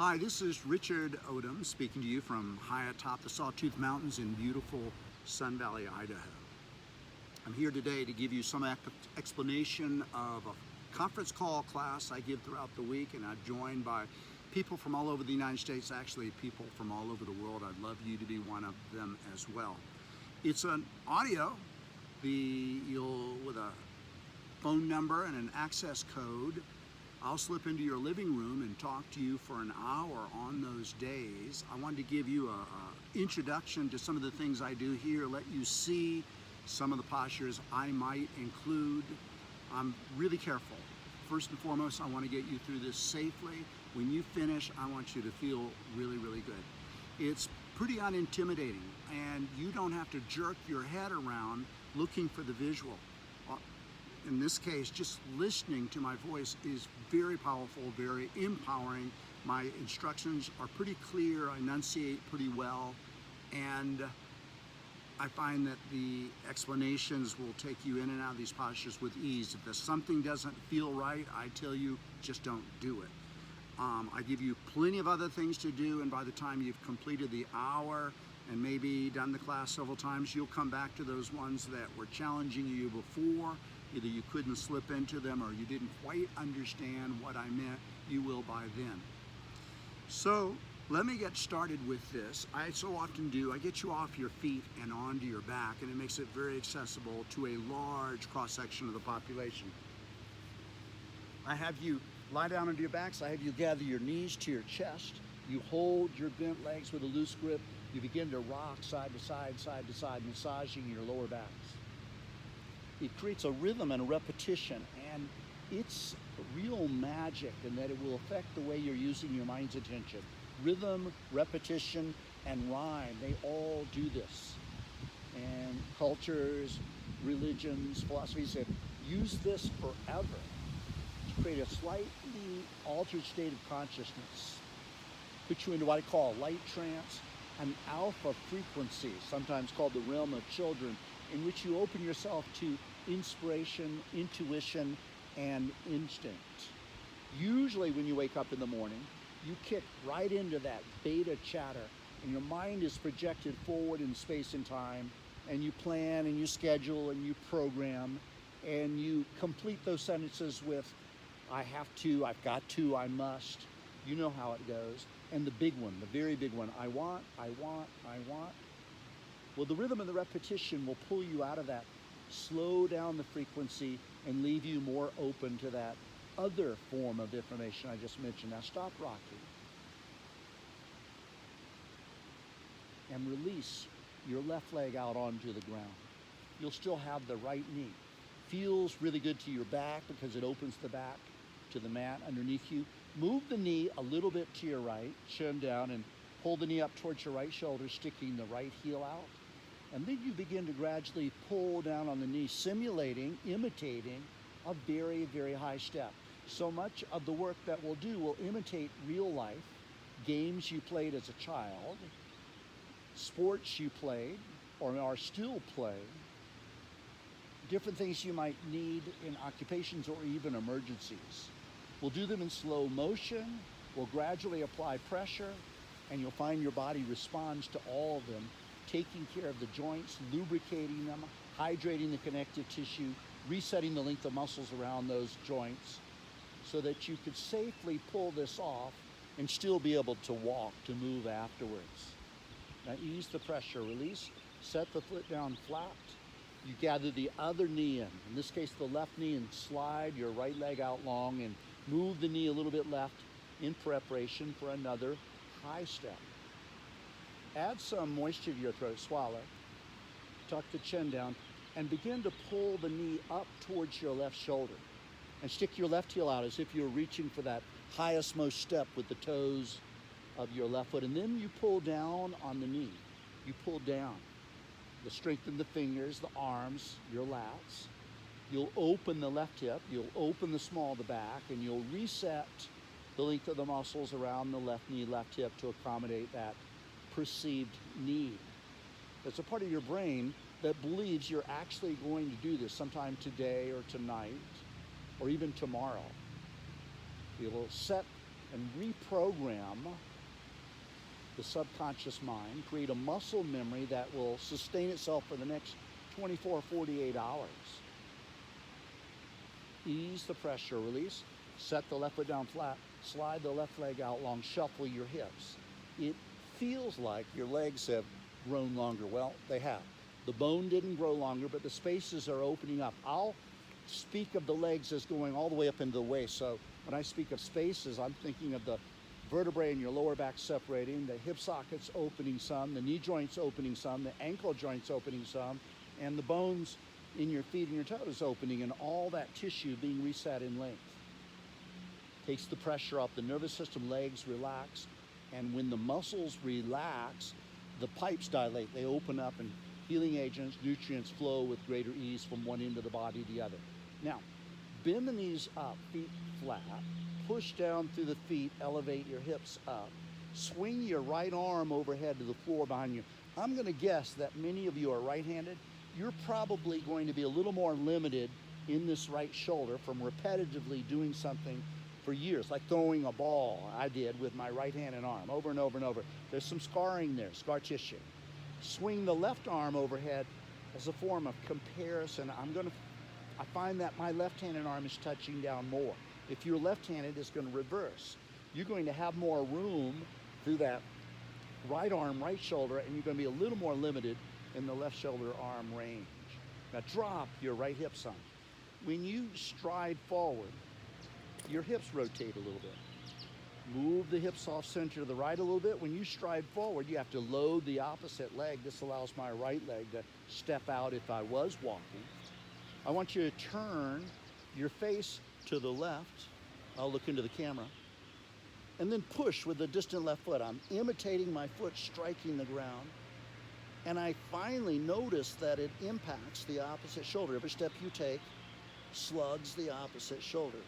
Hi, this is Richard Odom speaking to you from high atop the Sawtooth Mountains in beautiful Sun Valley, Idaho. I'm here today to give you some explanation of a conference call class I give throughout the week, and I'm joined by people from all over the United States, actually people from all over the world. I'd love you to be one of them as well. It's an audio, with a phone number and an access code. I'll slip into your living room and talk to you for an hour on those days. I wanted to give you an introduction to some of the things I do here, let you see some of the postures I might include. I'm really careful. First and foremost, I want to get you through this safely. When you finish, I want you to feel really, really good. It's pretty unintimidating, and you don't have to jerk your head around looking for the visual. In this case, just listening to my voice is very powerful, very empowering. My instructions are pretty clear, I enunciate pretty well, and I find that the explanations will take you in and out of these postures with ease. If something doesn't feel right, I tell you, just don't do it. I give you plenty of other things to do, and by the time you've completed the hour and maybe done the class several times, you'll come back to those ones that were challenging you before. Either you couldn't slip into them or you didn't quite understand what I meant. You will by then. So let me get started with this. I so often do. I get you off your feet and onto your back, and it makes it very accessible to a large cross-section of the population. I have you lie down onto your backs. I have you gather your knees to your chest. You hold your bent legs with a loose grip. You begin to rock side to side, massaging your lower backs. It creates a rhythm and a repetition, and it's real magic in that it will affect the way you're using your mind's attention. Rhythm, repetition, and rhyme, they all do this. And cultures, religions, philosophies have used this forever to create a slightly altered state of consciousness. Put you into what I call light trance, an alpha frequency, sometimes called the realm of children, in which you open yourself to inspiration, intuition, and instinct. Usually when you wake up in the morning, you kick right into that beta chatter, and your mind is projected forward in space and time, and you plan and you schedule and you program, and you complete those sentences with, I have to, I've got to, I must. You know how it goes. And the big one, the very big one, I want, I want, I want. Well, the rhythm and the repetition will pull you out of that, slow down the frequency, and leave you more open to that other form of information I just mentioned. Now stop rocking and release your left leg out onto the ground. You'll still have the right knee. Feels really good to your back because it opens the back to the mat underneath you. Move the knee a little bit to your right, chin down, and pull the knee up towards your right shoulder, sticking the right heel out. And then you begin to gradually pull down on the knee, simulating, imitating a very, very high step. So much of the work that we'll do will imitate real life, games you played as a child, sports you played or are still playing, different things you might need in occupations or even emergencies. We'll do them in slow motion. We'll gradually apply pressure, and you'll find your body responds to all of them, taking care of the joints, lubricating them, hydrating the connective tissue, resetting the length of muscles around those joints so that you could safely pull this off and still be able to walk, to move afterwards. Now ease the pressure, release, set the foot down flat. You gather the other knee in this case the left knee, and slide your right leg out long and move the knee a little bit left in preparation for another high step. Add some moisture to your throat, swallow, tuck the chin down, and begin to pull the knee up towards your left shoulder. And stick your left heel out as if you're reaching for that highest most step with the toes of your left foot. And then you pull down on the knee. You pull down. You'll strengthen the fingers, the arms, your lats. You'll open the left hip. You'll open the small of the back, and you'll reset the length of the muscles around the left knee, left hip to accommodate that perceived need. There's a part of your brain that believes you're actually going to do this sometime today or tonight or even tomorrow. It will set and reprogram the subconscious mind, create a muscle memory that will sustain itself for the next 24, 48 hours. Ease the pressure, release, set the left foot down flat, slide the left leg out long, shuffle your hips. It feels like your legs have grown longer. Well, they have. The bone didn't grow longer, but the spaces are opening up. I'll speak of the legs as going all the way up into the waist. So when I speak of spaces, I'm thinking of the vertebrae in your lower back separating, the hip sockets opening some, the knee joints opening some, the ankle joints opening some, and the bones in your feet and your toes opening, and all that tissue being reset in length. Takes the pressure off the nervous system, legs relax, and when the muscles relax, the pipes dilate, they open up, and healing agents, nutrients flow with greater ease from one end of the body to the other. Now, bend the knees up, feet flat, push down through the feet, elevate your hips up, swing your right arm overhead to the floor behind you. I'm going to guess that many of you are right-handed. You're probably going to be a little more limited in this right shoulder from repetitively doing something for years, like throwing a ball. I did with my right-handed arm over and over and over. There's some scarring there, scar tissue. Swing the left arm overhead as a form of comparison. I find that my left-handed arm is touching down more. If you're left-handed, it's going to reverse. You're going to have more room through that right arm, right shoulder, and you're going to be a little more limited in the left shoulder arm range. Now drop your right hip some. When you stride forward, your hips rotate a little bit. Move the hips off center to the right a little bit. When you stride forward, you have to load the opposite leg. This allows my right leg to step out if I was walking. I want you to turn your face to the left. I'll look into the camera. And then push with the distant left foot. I'm imitating my foot striking the ground. And I finally notice that it impacts the opposite shoulder. Every step you take slugs the opposite shoulder.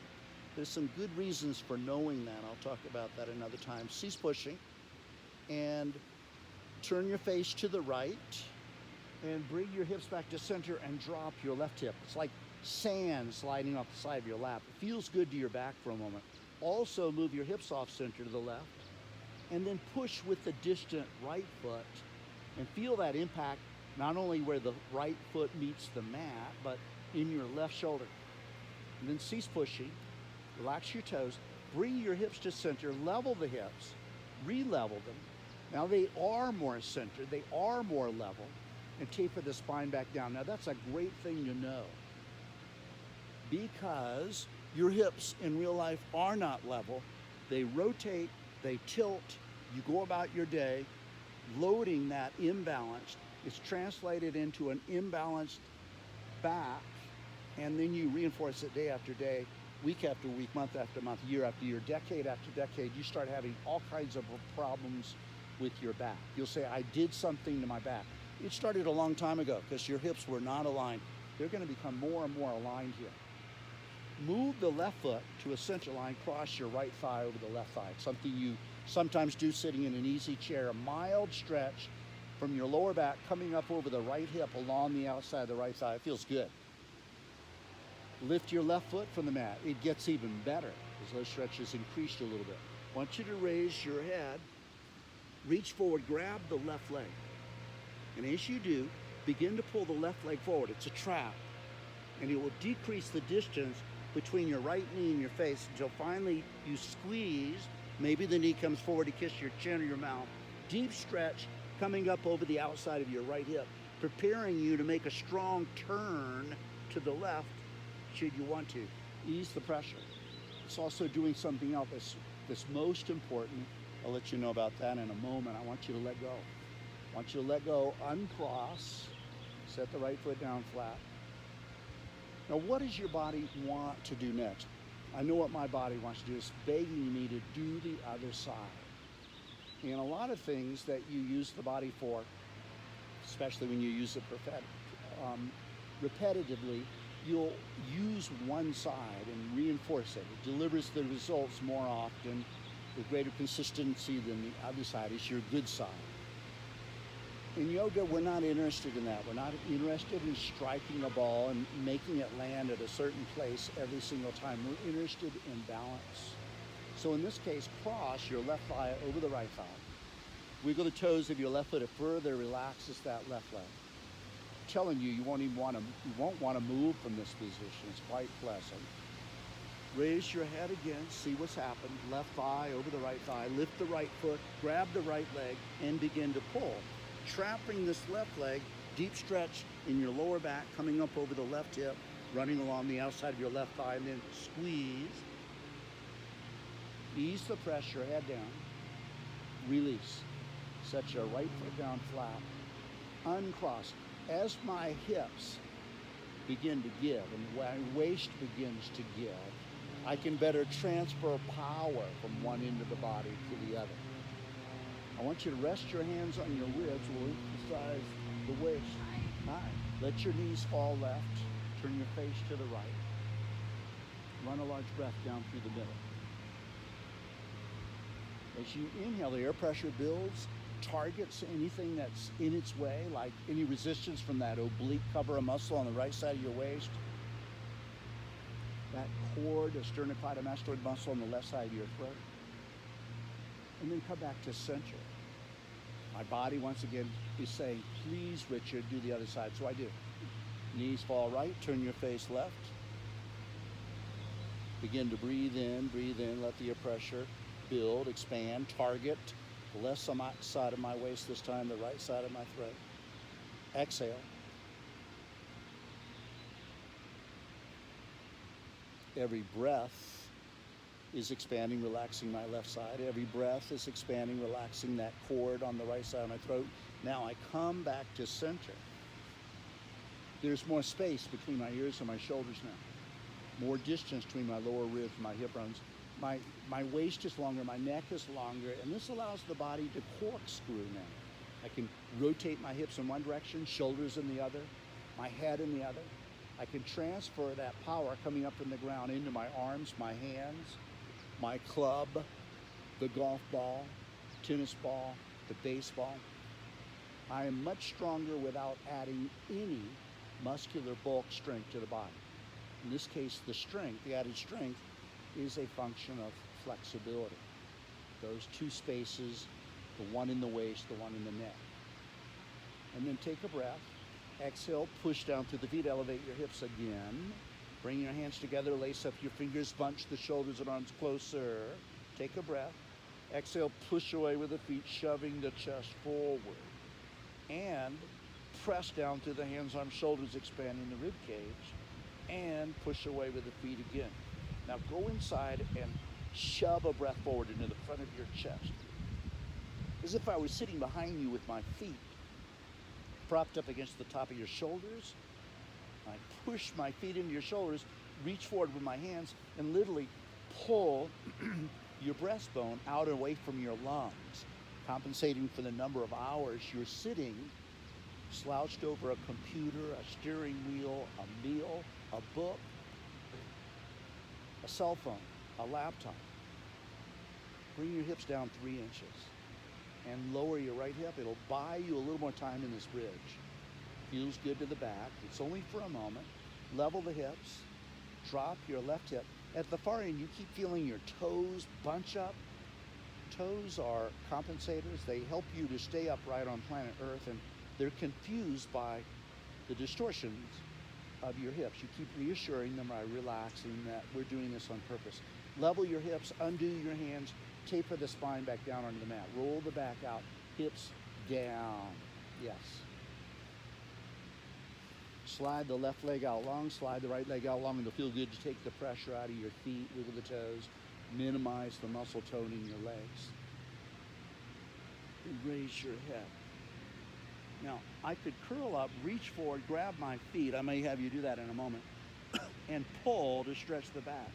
There's some good reasons for knowing that. I'll talk about that another time. Cease pushing and turn your face to the right and bring your hips back to center and drop your left hip. It's like sand sliding off the side of your lap. It feels good to your back for a moment. Also move your hips off center to the left and then push with the distant right foot and feel that impact not only where the right foot meets the mat, but in your left shoulder. And then cease pushing. Relax your toes, bring your hips to center, level the hips, re-level them. Now they are more centered, they are more level, and taper the spine back down. Now that's a great thing to know because your hips in real life are not level. They rotate, they tilt, you go about your day, loading that imbalance. It's translated into an imbalanced back, and then you reinforce it day after day, week after week, month after month, year after year, decade after decade. You start having all kinds of problems with your back. You'll say, I did something to my back. It started a long time ago because your hips were not aligned. They're going to become more and more aligned here. Move the left foot to a center line, cross your right thigh over the left thigh. It's something you sometimes do sitting in an easy chair. A mild stretch from your lower back coming up over the right hip along the outside of the right thigh. It feels good. Lift your left foot from the mat. It gets even better as those stretches increased a little bit. I want you to raise your head, reach forward, grab the left leg. And as you do, begin to pull the left leg forward. It's a trap. And it will decrease the distance between your right knee and your face until finally you squeeze. Maybe the knee comes forward to kiss your chin or your mouth. Deep stretch coming up over the outside of your right hip, preparing you to make a strong turn to the left should you want to. Ease the pressure. It's also doing something else that's most important. I'll let you know about that in a moment. I want you to let go. I want you to let go, uncross, set the right foot down flat. Now, what does your body want to do next? I know what my body wants to do. It's begging me to do the other side. And a lot of things that you use the body for, especially when you use it repetitively, you'll use one side and reinforce it. It delivers the results more often with greater consistency than the other side. It's your good side. In yoga, we're not interested in that. We're not interested in striking a ball and making it land at a certain place every single time. We're interested in balance. So in this case, cross your left thigh over the right thigh. Wiggle the toes of your left foot. It further relaxes that left leg. I'm telling you, you won't want to move from this position. It's quite pleasant. Raise your head again. See what's happened. Left thigh over the right thigh. Lift the right foot. Grab the right leg and begin to pull. Trapping this left leg. Deep stretch in your lower back, coming up over the left hip, running along the outside of your left thigh, and then squeeze. Ease the pressure, head down. Release. Set your right foot down flat. Uncross. As my hips begin to give and my waist begins to give, I can better transfer power from one end of the body to the other. I want you to rest your hands on your ribs. We'll emphasize the waist. Hi. Let your knees fall left. Turn your face to the right. Run a large breath down through the middle. As you inhale, the air pressure builds, targets anything that's in its way, like any resistance from that oblique cover of muscle on the right side of your waist, that cord, the sternocleidomastoid muscle on the left side of your throat. And then come back to center. My body, once again, is saying, please, Richard, do the other side. So I do. Knees fall right, turn your face left. Begin to breathe in, let the air pressure build, expand, target the left side of my waist this time, the right side of my throat. Exhale. Every breath is expanding, relaxing my left side. Every breath is expanding, relaxing that cord on the right side of my throat. Now I come back to center. There's more space between my ears and my shoulders now. More distance between my lower ribs and my hip bones. My waist is longer, my neck is longer, and this allows the body to corkscrew now. I can rotate my hips in one direction, shoulders in the other, my head in the other. I can transfer that power coming up from the ground into my arms, my hands, my club, the golf ball, tennis ball, the baseball. I am much stronger without adding any muscular bulk strength to the body. In this case, the added strength, is a function of flexibility. Those two spaces, the one in the waist, the one in the neck. And then take a breath. Exhale, push down through the feet, elevate your hips again. Bring your hands together, lace up your fingers, bunch the shoulders and arms closer. Take a breath. Exhale, push away with the feet, shoving the chest forward. And press down through the hands, arms, shoulders, expanding the rib cage. And push away with the feet again. Now go inside and shove a breath forward into the front of your chest. As if I was sitting behind you with my feet propped up against the top of your shoulders. I push my feet into your shoulders, reach forward with my hands, and literally pull your breastbone out and away from your lungs, compensating for the number of hours you're sitting slouched over a computer, a steering wheel, a meal, a book, a cell phone, a laptop. Bring your hips down 3 inches and lower your right hip. It'll buy you a little more time in this bridge. Feels good to the back. It's only for a moment. Level the hips. Drop your left hip. At the far end, you keep feeling your toes bunch up. Toes are compensators. They help you to stay upright on planet Earth, and they're confused by the distortions of your hips. You keep reassuring them by relaxing that we're doing this on purpose. Level your hips, undo your hands, taper the spine back down onto the mat. Roll the back out, hips down. Yes. Slide the left leg out long, slide the right leg out long, and it'll feel good to take the pressure out of your feet, wiggle the toes, minimize the muscle tone in your legs. And raise your head. Now, I could curl up, reach forward, grab my feet. I may have you do that in a moment. And pull to stretch the back.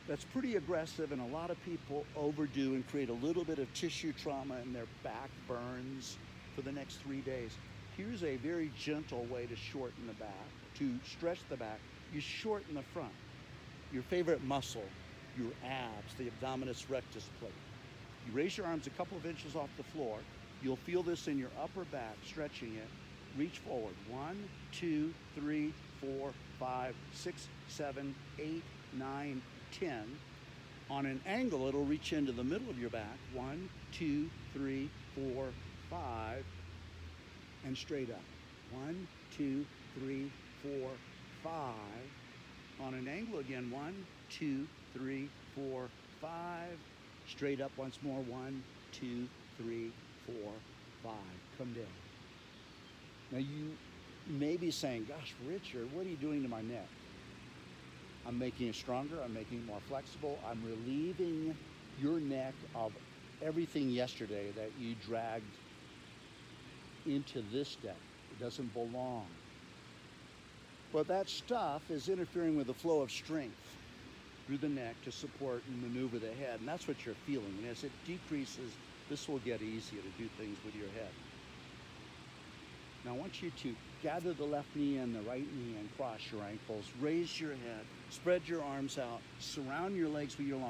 That's pretty aggressive, and a lot of people overdo and create a little bit of tissue trauma, and their back burns for the next 3 days. Here's a very gentle way to shorten the back, to stretch the back. You shorten the front. Your favorite muscle, your abs, the abdominis rectus plate. You raise your arms a couple of inches off the floor. You'll feel this in your upper back, stretching it. Reach forward. 1, 2, 3, 4, 5, 6, 7, 8, 9, 10. On an angle, it'll reach into the middle of your back. 1, 2, 3, 4, 5, and straight up. 1, 2, 3, 4, 5. On an angle again. 1, 2, 3, 4, 5. Straight up once more. 1, 2, 3, 4, 5. Come down. Now you may be saying, gosh, Richard, what are you doing to my neck? I'm making it stronger. I'm making it more flexible. I'm relieving your neck of everything yesterday that you dragged into this deck. It doesn't belong. But that stuff is interfering with the flow of strength through the neck to support and maneuver the head. And that's what you're feeling. And as it decreases, this will get easier to do things with your head. Now I want you to gather the left knee and the right knee and cross your ankles. Raise your head. Spread your arms out. Surround your legs with your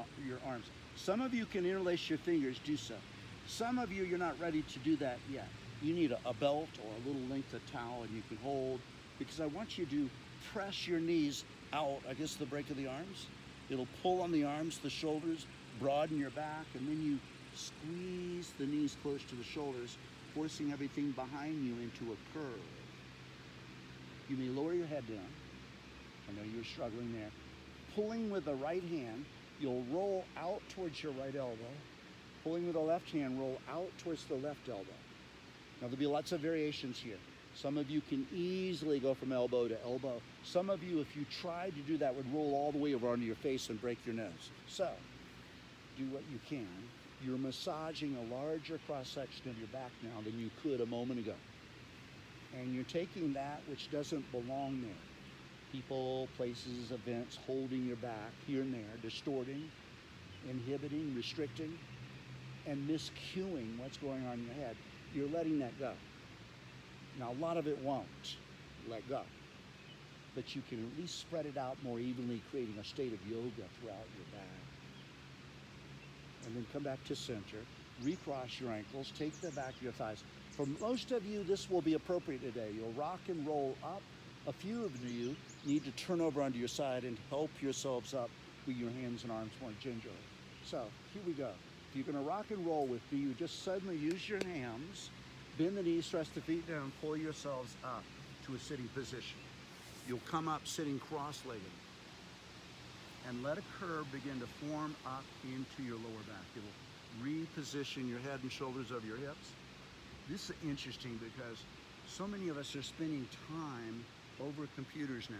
arms. Some of you can interlace your fingers. Do so. Some of you, you're not ready to do that yet. You need a belt or a little length of towel and you can hold, because I want you to press your knees out against the break of the arms. It'll pull on the arms, the shoulders, broaden your back, and then you squeeze the knees close to the shoulders, forcing everything behind you into a curve. You may lower your head down. I know you're struggling there. Pulling with the right hand, you'll roll out towards your right elbow. Pulling with the left hand, roll out towards the left elbow. Now there'll be lots of variations here. Some of you can easily go from elbow to elbow. Some of you, if you tried to do that, would roll all the way over onto your face and break your nose. So, do what you can. You're massaging a larger cross-section of your back now than you could a moment ago. And you're taking that which doesn't belong there. People, places, events, holding your back here and there, distorting, inhibiting, restricting, and miscuing what's going on in your head. You're letting that go. Now, a lot of it won't let go, but you can at least spread it out more evenly, creating a state of yoga throughout your back. And then come back to center, recross your ankles, take the back of your thighs. For most of you, this will be appropriate today. You'll rock and roll up. A few of you need to turn over onto your side and help yourselves up with your hands and arms more gingerly. So, here we go. If you're gonna rock and roll with me, you just suddenly use your hands, bend the knees, thrust the feet down, pull yourselves up to a sitting position. You'll come up sitting cross-legged and let a curve begin to form up into your lower back. It'll reposition your head and shoulders over your hips. This is interesting because so many of us are spending time over computers now.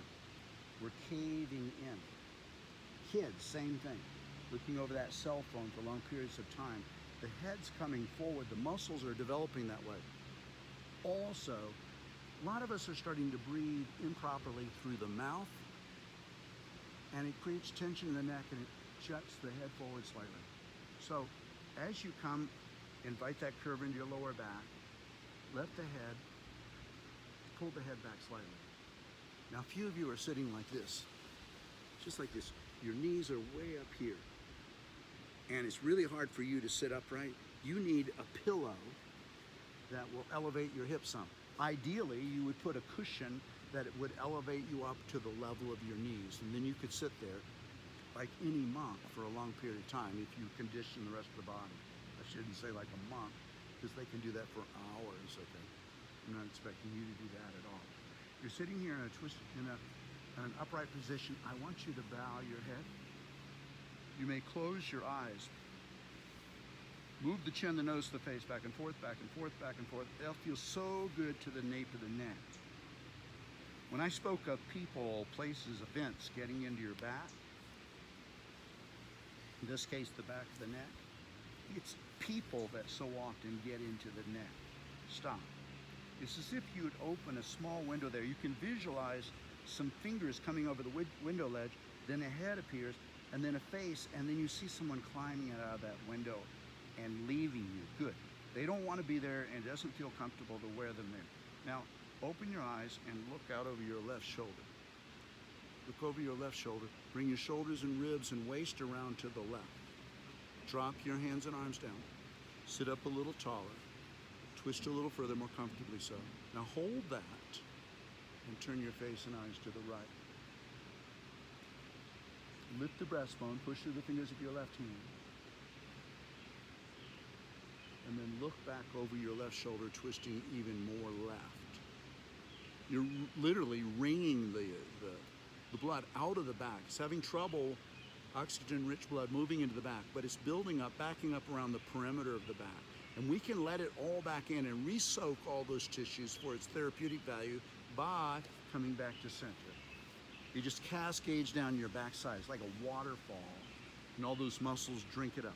We're caving in. Kids, same thing. Looking over that cell phone for long periods of time. The head's coming forward, the muscles are developing that way. Also, a lot of us are starting to breathe improperly through the mouth, and it creates tension in the neck and it juts the head forward slightly. So, as you come, invite that curve into your lower back, let the head, pull the head back slightly. Now, a few of you are sitting like this, just like this. Your knees are way up here. And it's really hard for you to sit upright. You need a pillow that will elevate your hips some. Ideally, you would put a cushion that it would elevate you up to the level of your knees. And then you could sit there like any monk for a long period of time if you condition the rest of the body. I shouldn't say like a monk, because they can do that for hours, okay? I'm not expecting you to do that at all. You're sitting here in an upright position. I want you to bow your head. You may close your eyes. Move the chin, the nose, the face, back and forth, back and forth, back and forth. They'll feel so good to the nape of the neck. When I spoke of people, places, events getting into your back, in this case, the back of the neck, it's people that so often get into the neck. Stop. It's as if you would open a small window there. You can visualize some fingers coming over the window ledge, then a head appears, and then a face, and then you see someone climbing out of that window and leaving you. Good. They don't want to be there, and it doesn't feel comfortable to wear them there. Now, open your eyes and look out over your left shoulder. Look over your left shoulder. Bring your shoulders and ribs and waist around to the left. Drop your hands and arms down. Sit up a little taller. Twist a little further, more comfortably so. Now hold that and turn your face and eyes to the right. Lift the breastbone, push through the fingers of your left hand, and then look back over your left shoulder, twisting even more left. You're literally wringing the blood out of the back. It's having trouble, oxygen-rich blood moving into the back, but it's building up, backing up around the perimeter of the back. And we can let it all back in and re-soak all those tissues for its therapeutic value by coming back to center. You just cascade down your backside. It's like a waterfall, and all those muscles drink it up.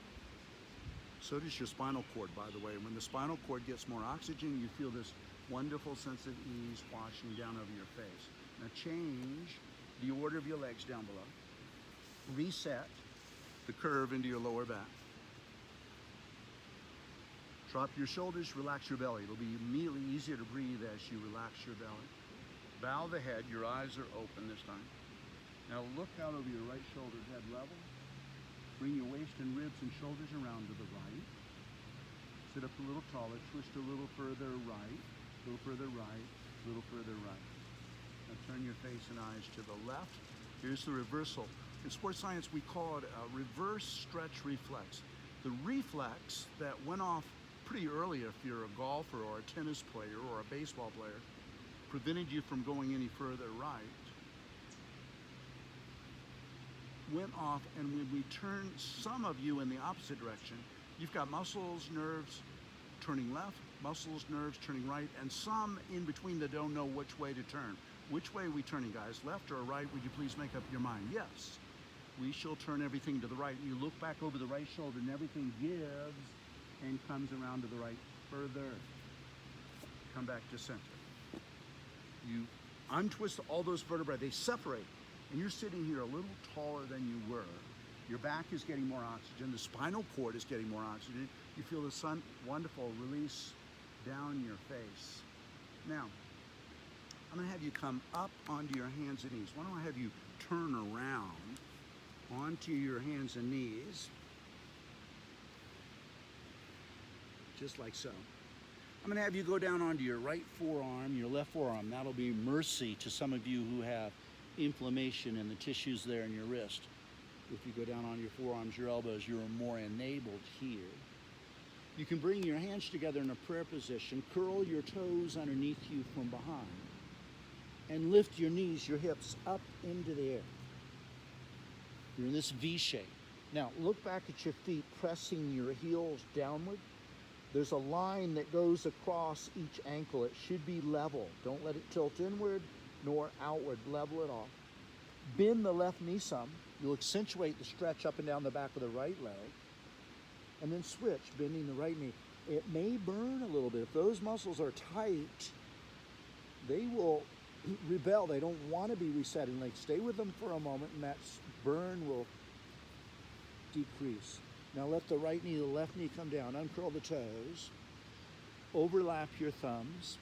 So does your spinal cord, by the way. When the spinal cord gets more oxygen, you feel this wonderful sense of ease washing down over your face. Now change the order of your legs down below. Reset the curve into your lower back. Drop your shoulders, relax your belly. It'll be immediately easier to breathe as you relax your belly. Bow the head, your eyes are open this time. Now look out over your right shoulder, head level. Bring your waist and ribs and shoulders around to the right. Sit up a little taller, twist a little further right, a little further right, a little further right. Now turn your face and eyes to the left. Here's the reversal. In sports science, we call it a reverse stretch reflex. The reflex that went off pretty early if you're a golfer or a tennis player or a baseball player, prevented you from going any further right, went off, and when we turn some of you in the opposite direction, you've got muscles, nerves turning left, muscles, nerves turning right, and some in between that don't know which way to turn. Which way are we turning, guys? Left or right? Would you please make up your mind? Yes, we shall turn everything to the right. You look back over the right shoulder and everything gives and comes around to the right further. Come back to center. You untwist all those vertebrae, they separate, and you're sitting here a little taller than you were. Your back is getting more oxygen, the spinal cord is getting more oxygen. You feel the sun, wonderful release down your face. Now, I'm gonna have you come up onto your hands and knees. Why don't I have you turn around onto your hands and knees, just like so. I'm gonna have you go down onto your right forearm, your left forearm. That'll be mercy to some of you who have inflammation in the tissues there in your wrist. If you go down on your forearms, your elbows, you're more enabled here. You can bring your hands together in a prayer position, curl your toes underneath you from behind, and lift your knees, your hips up into the air. You're in this V shape. Now look back at your feet, pressing your heels downward. There's a line that goes across each ankle. It should be level. Don't let it tilt inward nor outward. Level it off. Bend the left knee some. You'll accentuate the stretch up and down the back of the right leg. And then switch, bending the right knee. It may burn a little bit. If those muscles are tight, they will rebel. They don't want to be resetting. Like, stay with them for a moment, and that burn will decrease. Now let the right knee, the left knee come down. Uncurl the toes. Overlap your thumbs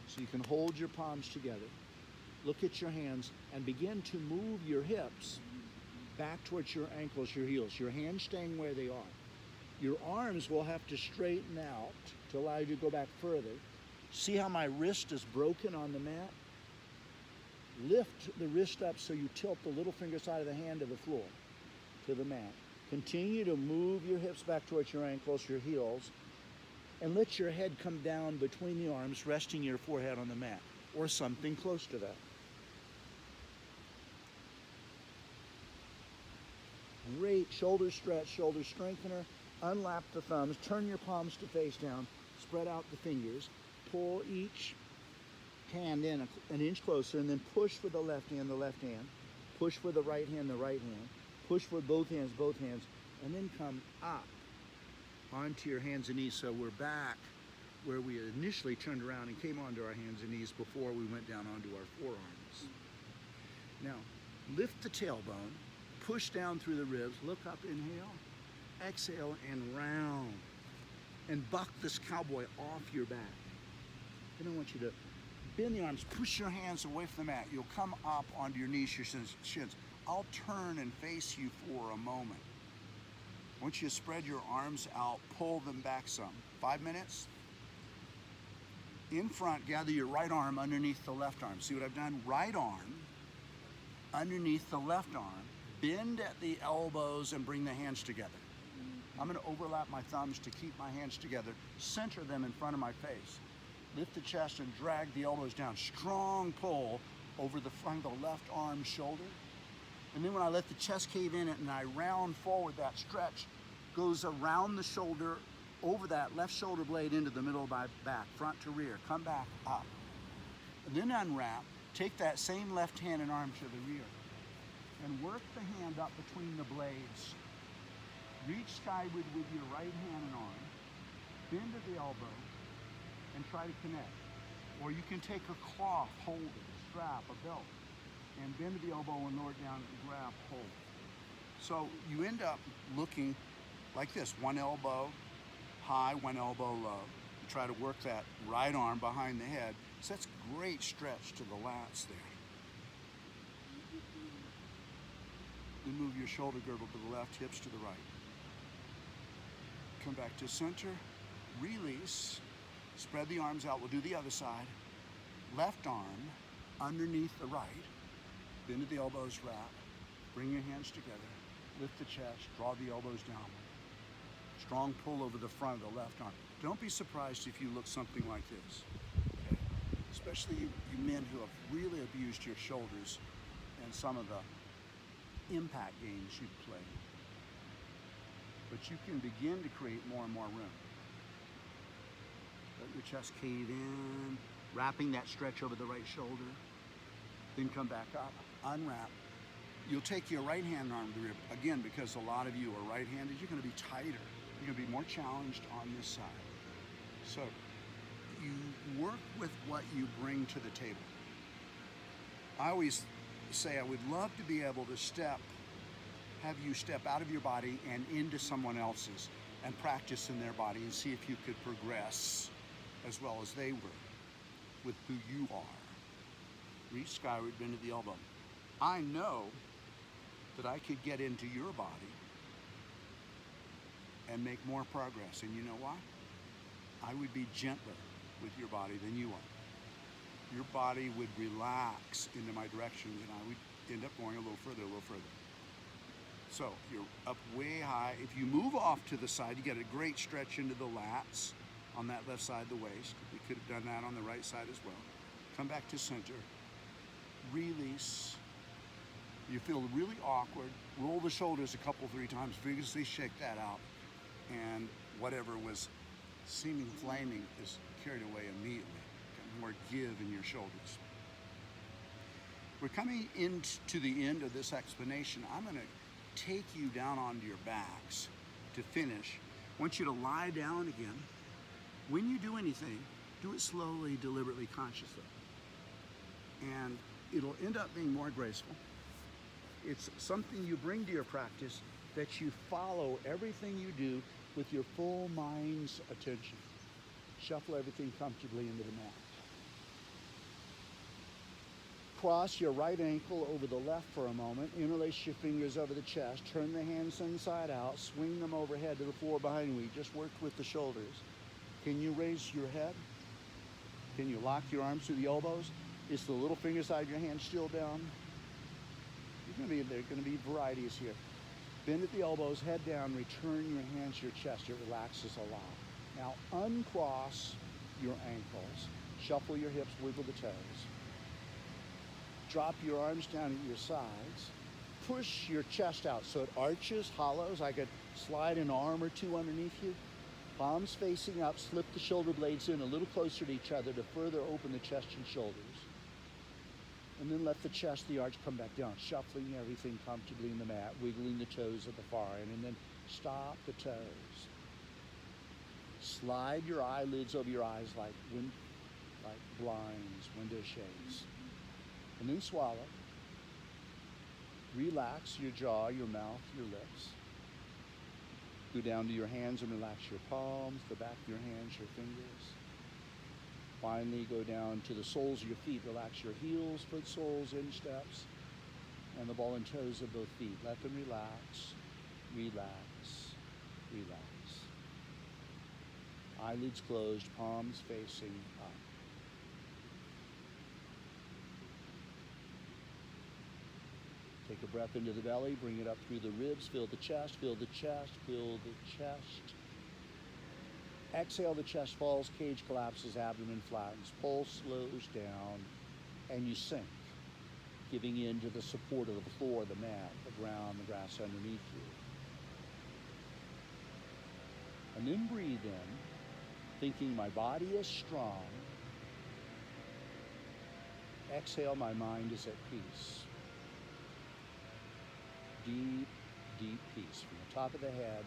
so you can hold your palms together. Look at your hands and begin to move your hips back towards your ankles, your heels. Your hands staying where they are. Your arms will have to straighten out to allow you to go back further. See how my wrist is broken on the mat? Lift the wrist up so you tilt the little finger side of the hand to the floor, to the mat. Continue to move your hips back towards your ankles, your heels, and let your head come down between the arms, resting your forehead on the mat, or something close to that. Great. Shoulder stretch, shoulder strengthener. Unlap the thumbs, turn your palms to face down, spread out the fingers, pull each hand in an inch closer, and then push with the left hand, push with the right hand, push with both hands, and then come up onto your hands and knees. So we're back where we initially turned around and came onto our hands and knees before we went down onto our forearms. Now, lift the tailbone, push down through the ribs, look up, inhale, exhale, and round. And buck this cowboy off your back. Then I want you to bend the arms, push your hands away from the mat. You'll come up onto your knees, your shins. I'll turn and face you for a moment. Once you spread your arms out, pull them back some. 5 minutes. In front, gather your right arm underneath the left arm. See what I've done? Right arm underneath the left arm. Bend at the elbows and bring the hands together. I'm going to overlap my thumbs to keep my hands together. Center them in front of my face. Lift the chest and drag the elbows down. Strong pull over the front of the left arm shoulder. And then when I let the chest cave in and I round forward, that stretch goes around the shoulder, over that left shoulder blade into the middle of my back, front to rear. Come back up. And then unwrap. Take that same left hand and arm to the rear. And work the hand up between the blades. Reach skyward with your right hand and arm. Bend at the elbow and try to connect. Or you can take a cloth, hold it, a strap, a belt, and bend at the elbow and lower it down and grab, hold. So you end up looking like this, one elbow high, one elbow low. You try to work that right arm behind the head. So that's a great stretch to the lats there. Then move your shoulder girdle to the left, hips to the right. Come back to center, release, spread the arms out. We'll do the other side. Left arm underneath the right, bend at the elbows, wrap, bring your hands together, lift the chest, draw the elbows down. Strong pull over the front of the left arm. Don't be surprised if you look something like this, okay? Especially you men who have really abused your shoulders and some of the impact games you've played. But you can begin to create more and more room. Let your chest cave in, wrapping that stretch over the right shoulder. Then come back up, unwrap. You'll take your right hand arm to the rib. Again, because a lot of you are right-handed, you're gonna be tighter. You're gonna be more challenged on this side. So you work with what you bring to the table. I always say I would love to be able to have you step out of your body and into someone else's and practice in their body and see if you could progress as well as they were with who you are. Reach skyward, bend at the elbow. I know that I could get into your body and make more progress. And you know why? I would be gentler with your body than you are. Your body would relax into my direction and I would end up going a little further. So you're up way high. If you move off to the side, you get a great stretch into the lats on that left side of the waist. We could have done that on the right side as well. Come back to center. Release. You feel really awkward. Roll the shoulders a couple, 3 times. Vigorously shake that out. And whatever was seeming flaming is carried away immediately. Got more give in your shoulders. We're coming into the end of this explanation. I'm going to take you down onto your backs to finish. I want you to lie down again. When you do anything, do it slowly, deliberately, consciously. And it'll end up being more graceful. It's something you bring to your practice that you follow everything you do with your full mind's attention. Shuffle everything comfortably into the mat. Cross your right ankle over the left for a moment. Interlace your fingers over the chest. Turn the hands inside out. Swing them overhead to the floor behind you. We just worked with the shoulders. Can you raise your head? Can you lock your arms through the elbows? Is the little finger side of your hand still down? There are going to be varieties here. Bend at the elbows, head down, return your hands to your chest. It relaxes a lot. Now uncross your ankles. Shuffle your hips, wiggle the toes. Drop your arms down at your sides. Push your chest out so it arches, hollows. I could slide an arm or two underneath you. Palms facing up, slip the shoulder blades in a little closer to each other to further open the chest and shoulders. And then let the chest, the arch come back down, shuffling everything comfortably in the mat, wiggling the toes at the far end, and then stop the toes. Slide your eyelids over your eyes like blinds, window shades. And then swallow. Relax your jaw, your mouth, your lips. Go down to your hands and relax your palms, the back of your hands, your fingers. Finally, go down to the soles of your feet. Relax your heels, foot soles, insteps, and the ball and toes of both feet. Let them relax, relax, relax. Eyelids closed, palms facing up. Take Take a breath into the belly, bring it up through the ribs, fill the chest, fill the chest, fill the chest. Exhale, the chest falls, cage collapses, abdomen flattens, pulse slows down, and you sink, giving in to the support of the floor, the mat, the ground, the grass underneath you. And then breathe in, thinking my body is strong. Exhale, my mind is at peace. Deep, deep peace from the top of the head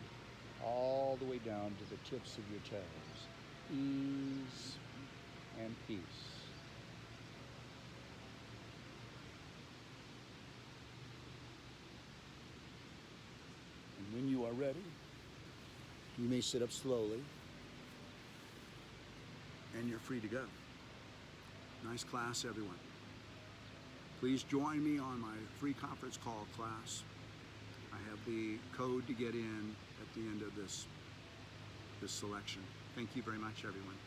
all the way down to the tips of your toes. Ease and peace. And when you are ready, you may sit up slowly, and you're free to go. Nice class, everyone. Please join me on my free conference call class. I have the code to get in at the end of this selection. Thank you very much, everyone.